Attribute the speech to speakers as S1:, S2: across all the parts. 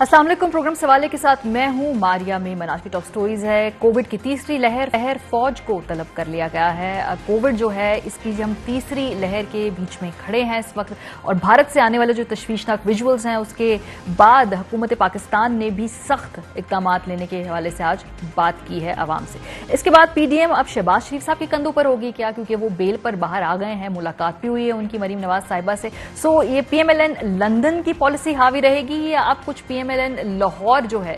S1: अस्सलाम वालेकुम। प्रोग्राम सवाले के साथ मैं हूं मारिया मेमन। आज की टॉप स्टोरीज है कोविड की तीसरी लहर फौज को तलब कर लिया गया है। कोविड जो है इसकी हम तीसरी लहर के बीच में खड़े हैं इस वक्त, और भारत से आने वाले जो तशवीशनाक विजुअल्स हैं उसके बाद हुकूमत पाकिस्तान ने भी सख्त इक़दाम लेने के हवाले से आज बात की है अवाम से। इसके बाद पीडीएम अब शहबाज शरीफ साहब के कंधों पर होगी क्या, क्योंकि वो बेल पर बाहर आ गए हैं। मुलाकात भी हुई है उनकी मरीम नवाज साहिबा से। सो ये पीएमएलएन लंदन की पॉलिसी हावी रहेगी या अब कुछ पीएमएलएन लाहौर जो है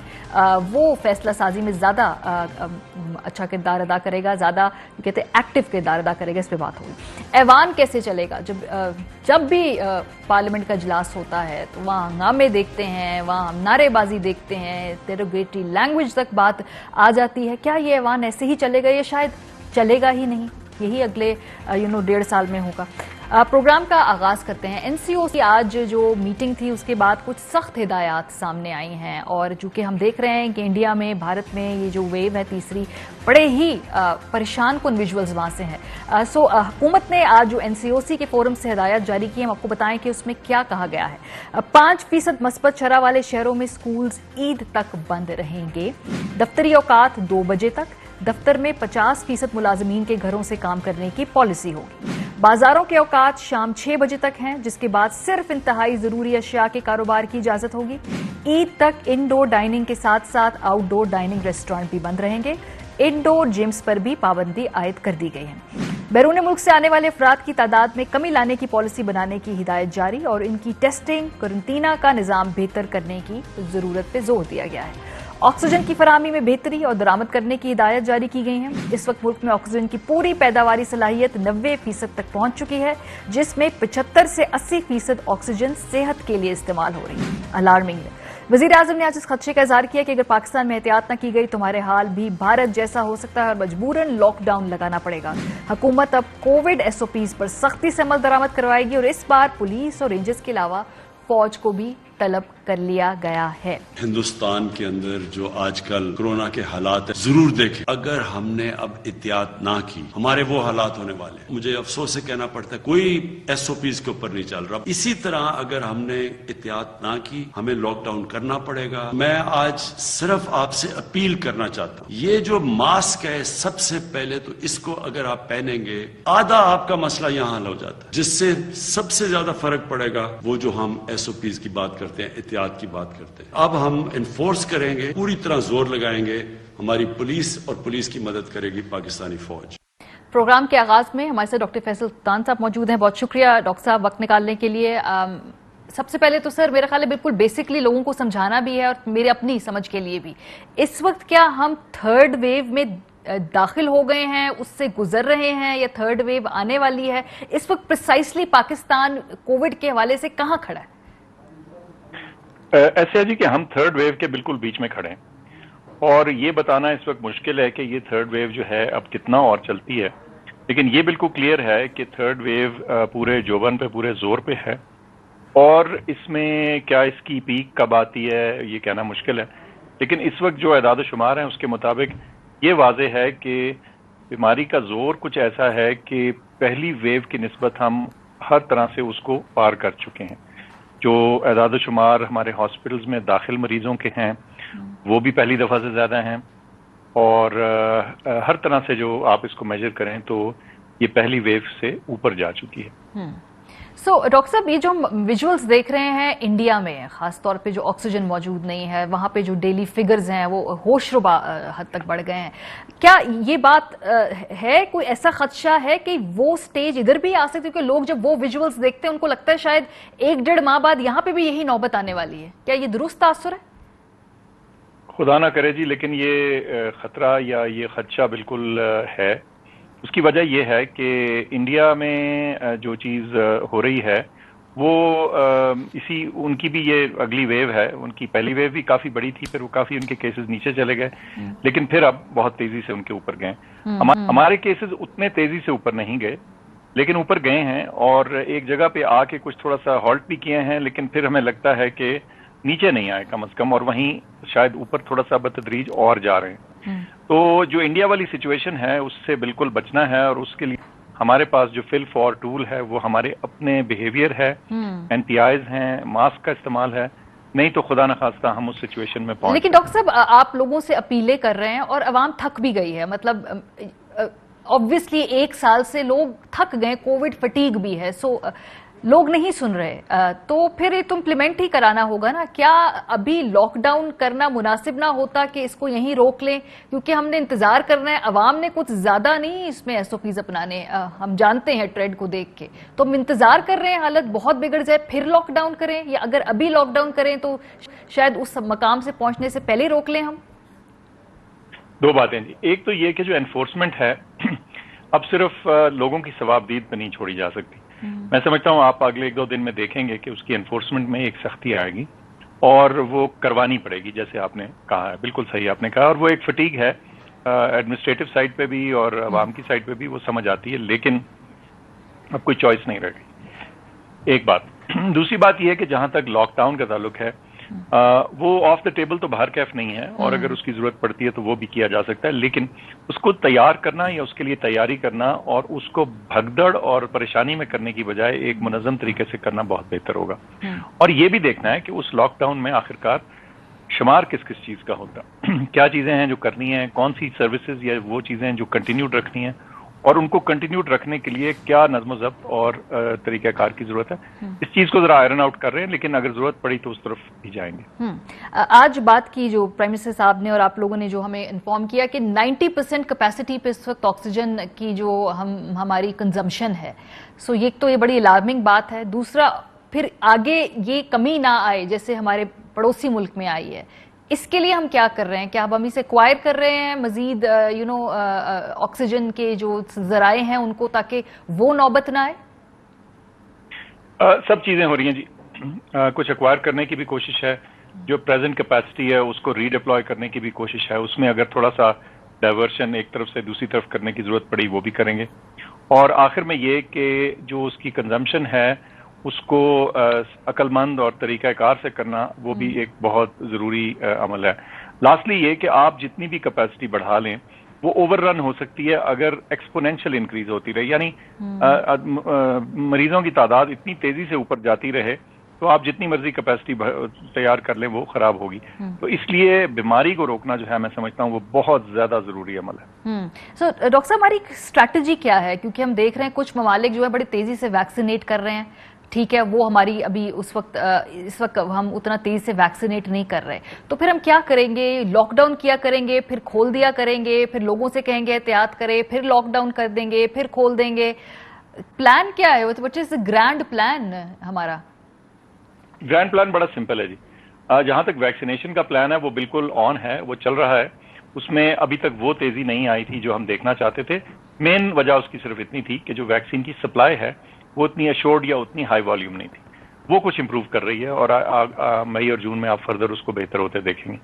S1: वो फैसला साजी में ज्यादा अच्छा किरदार अदा करेगा, ज्यादा कहते हैं एक्टिव किरदार अदा करेगा, इस पे बात होगी। ऐवान कैसे चलेगा? जब भी पार्लियामेंट का इजलास होता है तो वहाँ हंगामे देखते हैं, वहाँ नारेबाजी देखते हैं, डेरोगेटरी लैंग्वेज तक बात आ जाती है। क्या ये ऐवान ऐसे ही चलेगा या शायद चलेगा ही नहीं? यही अगले 1.5 साल में होगा। प्रोग्राम का आगाज करते हैं। एनसीओ की आज जो मीटिंग थी उसके बाद कुछ सख्त हिदायत सामने आई हैं, और चूंकि हम देख रहे हैं कि इंडिया में, भारत में ये जो वेव है तीसरी, बड़े ही परेशान कुन विजुअल्स वहां से हैं। सो हुकूमत ने आज जो एनसीओसी के फोरम से हिदायत जारी की, हम आपको बताएं कि उसमें क्या कहा गया है। 5% मस्बत शरह वाले शहरों में स्कूल्स ईद तक बंद रहेंगे। दफ्तरी औकात 2 बजे तक। दफ्तर में 50% मुलाजमीन के घरों से काम करने की पॉलिसी होगी। बाजारों के औकात शाम 6 बजे तक हैं, जिसके बाद सिर्फ इंतहाई जरूरी अशिया के कारोबार की इजाजत होगी। ईद तक इंडोर डाइनिंग के साथ साथ आउटडोर डाइनिंग रेस्टोरेंट भी बंद रहेंगे। इंडोर जिम्स पर भी पाबंदी आयद कर दी गई है। बैरून मुल्क से आने वाले अफराद की तादाद में कमी लाने की पॉलिसी बनाने की हिदायत जारी, और इनकी टेस्टिंग, क्वारंटीना का निजाम बेहतर करने की जरूरत पर जोर दिया गया है। ऑक्सीजन की फराहमी में बेहतरी और दरामद करने की हिदायत जारी की गई है। इस वक्त मुल्क में ऑक्सीजन की पूरी पैदावारी सलाहियत 90% तक पहुंच चुकी है, जिसमें 75 से 80% ऑक्सीजन सेहत के लिए इस्तेमाल हो रही है। अलार्मिंग है। वजीर आजम ने आज इस खदशे का इजहार किया कि अगर पाकिस्तान में एहतियात न की गई तो हमारे हाल भी भारत जैसा हो सकता है और मजबूरन लॉकडाउन लगाना पड़ेगा। हुकूमत अब कोविड एसओपीज पर सख्ती से अमल दरामद करवाएगी, और इस बार पुलिस और रेंजर्स के अलावा फौज को भी तलब कर लिया गया है।
S2: हिंदुस्तान के अंदर जो आजकल कोरोना के हालात है, जरूर देखें। अगर हमने अब एहतियात ना की, हमारे वो हालात होने वाले हैं। मुझे अफसोस से कहना पड़ता है कोई एसओपीज के ऊपर नहीं चल रहा। इसी तरह अगर हमने एहतियात ना की, हमें लॉकडाउन करना पड़ेगा। मैं आज सिर्फ आपसे अपील करना चाहता हूँ, ये जो मास्क है, सबसे पहले तो इसको अगर आप पहनेंगे, आधा आपका मसला यहाँ हल हो जाता है। जिससे सबसे ज्यादा फर्क पड़ेगा वो जो हम एसओपीज की बात करते हैं, एहतियात की बात करते हैं। अब हम इन्फोर्स करेंगे, पूरी तरह जोर लगाएंगे। हमारी पुलिस और पुलिस की मदद करेगी पाकिस्तानी फौज।
S1: प्रोग्राम के आगाज में हमारे साथ डॉक्टर फैसल सुल्तान साहब मौजूद हैं। बहुत शुक्रिया डॉक्टर साहब वक्त निकालने के लिए। सबसे पहले तो सर मेरा ख्याल है बिल्कुल बेसिकली लोगों को समझाना भी है, और मेरे अपनी समझ के लिए भी, इस वक्त क्या हम थर्ड वेव में दाखिल हो गए हैं, उससे गुजर रहे हैं, या थर्ड वेव आने वाली है? इस वक्त प्रिसाइसली पाकिस्तान कोविड के हवाले से कहाँ खड़ा है?
S3: ऐसे है जी कि हम थर्ड वेव के बिल्कुल बीच में खड़े हैं, और ये बताना इस वक्त मुश्किल है कि ये थर्ड वेव जो है अब कितना और चलती है। लेकिन ये बिल्कुल क्लियर है कि थर्ड वेव पूरे जोबन पे, पूरे जोर पे है, और इसमें क्या इसकी पीक कब आती है ये कहना मुश्किल है। लेकिन इस वक्त जो एदाद शुमार हैं उसके मुताबिक ये वाज़ेह है कि बीमारी का जोर कुछ ऐसा है कि पहली वेव की निस्बत हम हर तरह से उसको पार कर चुके हैं। जो एदाद शुमार हमारे हॉस्पिटल्स में दाखिल मरीजों के हैं वो भी पहली दफ़ा से ज़्यादा हैं, और हर तरह से जो आप इसको मेजर करें तो ये पहली वेव से ऊपर जा चुकी है।
S1: सो डॉक्टर साहब, ये जो हम विजुअल्स देख रहे हैं इंडिया में, खास तौर पे जो ऑक्सीजन मौजूद नहीं है, वहां पे जो डेली फिगर्स हैं वो होशरुबा हद तक बढ़ गए हैं, क्या ये बात है, कोई ऐसा खदशा है कि वो स्टेज इधर भी आ सकती है? क्योंकि लोग जब वो विजुअल्स देखते हैं उनको लगता है शायद 1-1.5 माह बाद यहाँ पे भी यही नौबत आने वाली है। क्या ये दुरुस्त तासुर है?
S3: खुदा ना करे जी, लेकिन ये खतरा या ये खदशा बिल्कुल है। उसकी वजह यह है कि इंडिया में जो चीज़ हो रही है वो उनकी भी ये अगली वेव है। उनकी पहली वेव भी काफ़ी बड़ी थी, फिर वो काफ़ी उनके केसेस नीचे चले गए, लेकिन फिर अब बहुत तेज़ी से उनके ऊपर गए। हमारे केसेस उतने तेज़ी से ऊपर नहीं गए, लेकिन ऊपर गए हैं, और एक जगह पे आके कुछ थोड़ा सा हॉल्ट भी किए हैं, लेकिन फिर हमें लगता है कि नीचे नहीं आए कम से कम, और वहीं शायद ऊपर थोड़ा सा बतदरीज और जा रहे हैं। तो जो इंडिया वाली सिचुएशन है उससे बिल्कुल बचना है, और उसके लिए हमारे पास जो फिल फॉर टूल है वो हमारे अपने बिहेवियर है, एनपीआईज हैं, मास्क का इस्तेमाल है, نہیں تو خدا نخواستہ ہم اس سچویشن میں پہنچ.
S1: لیکن ڈاکٹر صاحب آپ لوگوں سے اپیلیں کر رہے ہیں اور عوام تھک بھی گئی ہے. مطلب آبویسلی 1 سال سے لوگ تھک گئے, کووڈ فٹیگ بھی ہے, سو لوگ نہیں سن رہے, تو پھر یہ تو امپلیمنٹ ہی کرانا ہوگا نا. کیا ابھی لاک ڈاؤن کرنا مناسب نہ ہوتا کہ اس کو یہیں روک لیں, کیونکہ ہم نے انتظار کرنا ہے, عوام نے کچھ زیادہ نہیں اس میں ایس او پیز اپنانے, ہم جانتے ہیں ٹرینڈ کو دیکھ کے, تو ہم انتظار کر رہے ہیں حالت بہت بگڑ جائے پھر لاک ڈاؤن کریں, یا اگر ابھی لاک ڈاؤن کریں تو شاید اس مقام سے پہنچنے سے پہلے روک لیں ہم.
S3: 2 باتیں جی. ایک تو یہ کہ جو انفورسمنٹ ہے اب صرف لوگوں کی ثوابدید پہ نہیں چھوڑی جا سکتی. میں سمجھتا ہوں آپ اگلے 1-2 دن میں دیکھیں گے کہ اس کی انفورسمنٹ میں ایک سختی آئے گی اور وہ کروانی پڑے گی, جیسے آپ نے کہا ہے, بالکل صحیح آپ نے کہا. اور وہ ایک فٹیگ ہے ایڈمنسٹریٹو سائڈ پہ بھی اور عوام کی سائڈ پہ بھی, وہ سمجھ آتی ہے, لیکن اب کوئی چوائس نہیں رہ گئی. ایک بات. دوسری بات یہ ہے کہ جہاں تک لاک ڈاؤن کا تعلق ہے, وہ آف دا ٹیبل تو باہر کیف نہیں ہے, اور اگر اس کی ضرورت پڑتی ہے تو وہ بھی کیا جا سکتا ہے, لیکن اس کو تیار کرنا یا اس کے لیے تیاری کرنا اور اس کو بھگدڑ اور پریشانی میں کرنے کی بجائے ایک منظم طریقے سے کرنا بہت بہتر ہوگا. اور یہ بھی دیکھنا ہے کہ اس لاک ڈاؤن میں آخرکار شمار کس کس چیز کا ہوتا, کیا چیزیں ہیں جو کرنی ہیں, کون سی سروسز یا وہ چیزیں جو کنٹینیوڈ رکھنی ہیں, اور ان کو کنٹینیوڈ رکھنے کے لیے کیا نظم و ضبط اور طریقہ کار کی ضرورت ہے. اس چیز کو ذرا آئرن آؤٹ کر رہے ہیں, لیکن اگر ضرورت پڑی تو اس طرف بھی جائیں گے.
S1: آج بات کی جو پرائم منسٹر صاحب نے اور آپ لوگوں نے جو ہمیں انفارم کیا کہ 90% کیپیسٹی پہ اس وقت آکسیجن کی جو ہماری کنزمپشن ہے, سو یہ تو یہ بڑی الارمنگ بات ہے. دوسرا, پھر آگے یہ کمی نہ آئے جیسے ہمارے پڑوسی ملک میں آئی ہے, اس کے لیے ہم کیا کر رہے ہیں؟ کیا ہم اسے ایکوائر کر رہے ہیں مزید آکسیجن کے جو ذرائع ہیں ان کو, تاکہ وہ نوبت نہ آئے؟
S3: سب چیزیں ہو رہی ہیں جی. کچھ ایکوائر کرنے کی بھی کوشش ہے, جو پریزنٹ کیپیسٹی ہے اس کو ری ڈپلوائے کرنے کی بھی کوشش ہے, اس میں اگر تھوڑا سا ڈائیورشن ایک طرف سے دوسری طرف کرنے کی ضرورت پڑی وہ بھی کریں گے. اور آخر میں یہ کہ جو اس کی کنزمپشن ہے اس کو عقل مند اور طریقہ کار سے کرنا وہ بھی ایک بہت ضروری عمل ہے. لاسٹلی یہ کہ آپ جتنی بھی کیپیسٹی بڑھا لیں وہ اوور رن ہو سکتی ہے اگر ایکسپونینشل انکریز ہوتی رہے, یعنی مریضوں کی تعداد اتنی تیزی سے اوپر جاتی رہے تو آپ جتنی مرضی کیپیسٹی تیار کر لیں وہ خراب ہوگی. تو اس لیے بیماری کو روکنا جو ہے میں سمجھتا ہوں وہ بہت زیادہ ضروری عمل ہے.
S1: سو ڈاکٹر صاحب ہماری اسٹریٹجی کیا ہے؟ کیونکہ ہم دیکھ رہے ہیں کچھ ممالک جو ہے بڑی تیزی سے ویکسینیٹ کر رہے ہیں, ٹھیک ہے, وہ ہماری ابھی اس وقت ہم اتنا تیز سے ویکسینیٹ نہیں کر رہے, تو پھر ہم کیا کریں گے؟ لاک ڈاؤن کیا کریں گے, پھر کھول دیا کریں گے, پھر لوگوں سے کہیں گے احتیاط کریں, پھر لاک ڈاؤن کر دیں گے, پھر کھول دیں گے. پلان کیا ہے؟ وٹ از گرینڈ پلان ہمارا؟
S3: گرینڈ پلان بڑا سمپل ہے جی. جہاں تک ویکسینیشن کا پلان ہے وہ بالکل آن ہے, وہ چل رہا ہے. اس میں ابھی تک وہ تیزی نہیں آئی تھی جو ہم دیکھنا چاہتے تھے. مین وجہ اس کی صرف اتنی تھی کہ جو ویکسین کی سپلائی ہے وہ اتنی ایشورڈ یا اتنی ہائی والیوم نہیں تھی. وہ کچھ امپروو کر رہی ہے اور مئی اور جون میں آپ فردر اس کو بہتر ہوتے دیکھیں گے.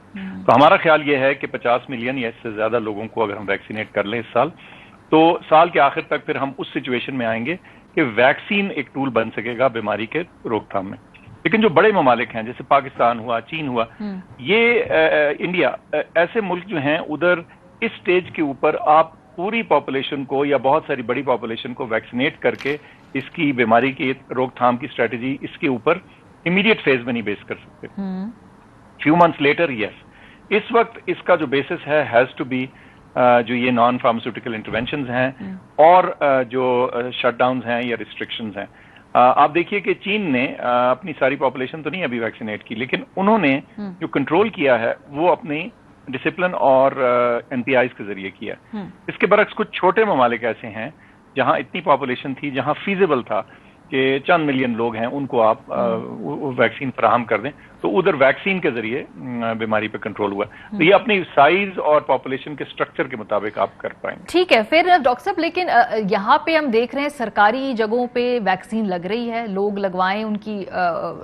S3: تو ہمارا خیال یہ ہے کہ 50 ملین یا اس سے زیادہ لوگوں کو اگر ہم ویکسینیٹ کر لیں اس سال, تو سال کے آخر تک پھر ہم اس سچویشن میں آئیں گے کہ ویکسین ایک ٹول بن سکے گا بیماری کے روک تھام میں. لیکن جو بڑے ممالک ہیں جیسے پاکستان ہوا, چین ہوا, یہ انڈیا, ایسے ملک جو ہیں ادھر اس سٹیج کے اوپر آپ پوری پاپولیشن کو یا بہت ساری بڑی پاپولیشن کو ویکسینیٹ کر کے اس کی بیماری کی روک تھام کی اسٹریٹجی اس کے اوپر امیڈیٹ فیز میں نہیں بیس کر سکتے. فیو منتھس لیٹر یس. اس وقت اس کا جو بیسس ہے ہیز ٹو بی جو یہ نان فارماسیوٹیکل انٹروینشنز ہیں اور جو شٹ ڈاؤنز ہیں یا ریسٹرکشنز ہیں. آپ دیکھیے کہ چین نے اپنی ساری پاپولیشن تو نہیں ابھی ویکسینیٹ کی, لیکن انہوں نے جو کنٹرول کیا ہے وہ اپنی ڈسپلن اور این پی آئیز کے ذریعے کیا. اس کے برعکس کچھ چھوٹے ممالک ایسے ہیں جہاں اتنی پاپولیشن تھی, جہاں فیزیبل تھا کہ چند ملین لوگ ہیں ان کو آپ ویکسین فراہم کر دیں, تو ادھر ویکسین کے ذریعے بیماری پہ کنٹرول ہوا. تو یہ اپنی سائز اور پاپولیشن کے سٹرکچر کے مطابق آپ کر پائیں گے.
S1: ٹھیک ہے. پھر ڈاکٹر صاحب لیکن یہاں پہ ہم دیکھ رہے ہیں سرکاری جگہوں پہ ویکسین لگ رہی ہے, لوگ لگوائیں, ان کی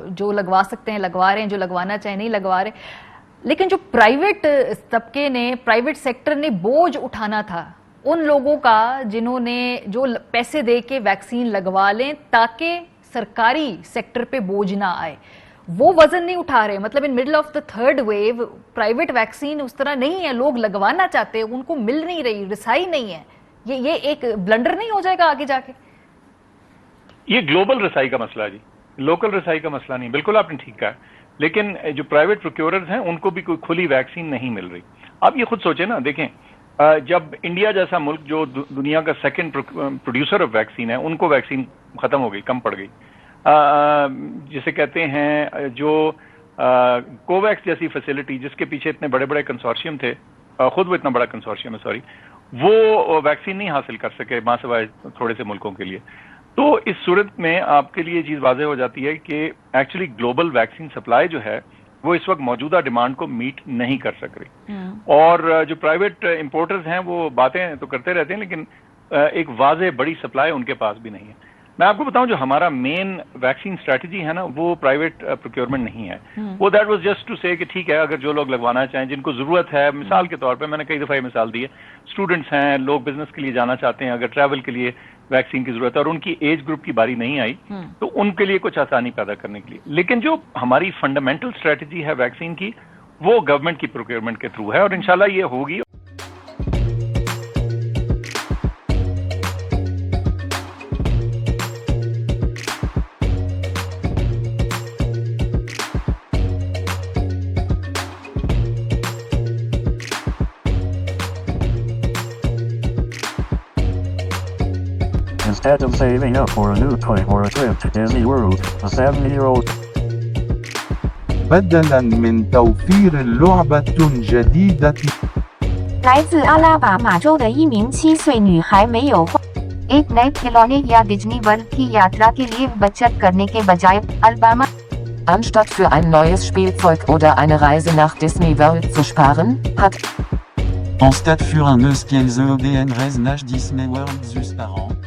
S1: جو لگوا سکتے ہیں لگوا رہے ہیں, جو لگوانا چاہیں نہیں لگوا رہے. لیکن جو پرائیویٹ طبقے نے, پرائیویٹ سیکٹر نے بوجھ اٹھانا تھا ان لوگوں کا جنہوں نے جو پیسے دے کے ویکسین لگوا لیں تاکہ سرکاری سیکٹر پہ بوجھ نہ آئے, وہ وزن نہیں اٹھا رہے. مطلب in middle of the third wave private vaccine اس طرح نہیں ہے, لوگ لگوانا چاہتے, ان کو مل نہیں رہی, رسائی نہیں ہے. یہ ایک بلنڈر نہیں ہو جائے گا آگے جا کے؟
S3: یہ گلوبل رسائی کا مسئلہ ہے جی. लोकल रसाई का मसला नहीं, बिल्कुल आपने ठीक कहा, लेकिन जो प्राइवेट प्रोक्योरर्स हैं उनको भी कोई खुली वैक्सीन नहीं मिल रही। आप ये खुद सोचें ना, देखें जब इंडिया जैसा मुल्क जो दुनिया का सेकंड प्रोड्यूसर ऑफ वैक्सीन है, उनको वैक्सीन खत्म हो गई, कम पड़ गई, जिसे कहते हैं जो कोवैक्स जैसी फैसिलिटी जिसके पीछे इतने बड़े बड़े कंसोर्शियम थे, खुद वो इतना बड़ा कंसोर्शियम है, सॉरी, वो वैक्सीन नहीं हासिल कर सके मां सिवाय थोड़े से मुल्कों के लिए। तो इस सूरत में आपके लिए चीज वाज़ेह हो जाती है कि एक्चुअली ग्लोबल वैक्सीन सप्लाई जो है वो इस वक्त मौजूदा डिमांड को मीट नहीं कर सक रही, और जो प्राइवेट इंपोर्टर्स हैं वो बातें तो करते रहते हैं, लेकिन एक वाज़ेह बड़ी सप्लाई उनके पास भी नहीं है। मैं आपको बताऊं, जो हमारा मेन वैक्सीन स्ट्रेटजी है ना, वो प्राइवेट प्रोक्योरमेंट नहीं है, वो दैट वाज जस्ट टू से कि ठीक है, अगर जो लोग लगवाना चाहें, जिनको जरूरत है, मिसाल के तौर पे मैंने कई दफा ये मिसाल दी है, स्टूडेंट्स हैं, लोग बिजनेस के लिए जाना चाहते हैं, अगर ट्रैवल के लिए वैक्सीन की जरूरत है और उनकी एज ग्रुप की बारी नहीं आई, तो उनके लिए कुछ आसानी पैदा करने के लिए। लेकिन जो हमारी फंडामेंटल स्ट्रेटजी है वैक्सीन की, वो गवर्नमेंट की प्रोक्योरमेंट के थ्रू है, और इंशाल्लाह ये होगी।
S4: Instead of saving up for a new toy or a trip to Disney World, a 7-year-old
S5: بدلاً من توفير لعبة جديدة
S6: 来自阿拉巴马州的一名7岁女孩没有花 एक नए खिलौने या डिज्नी वर्ल्ड की यात्रा के लिए बचत करने के बजाय Alabama
S7: Anstatt für ein neues Spielzeug oder eine Reise nach Disney World zu sparen, hat
S8: En stade für un neues Spielzeug oder eine Reise nach Disney World zu sparen.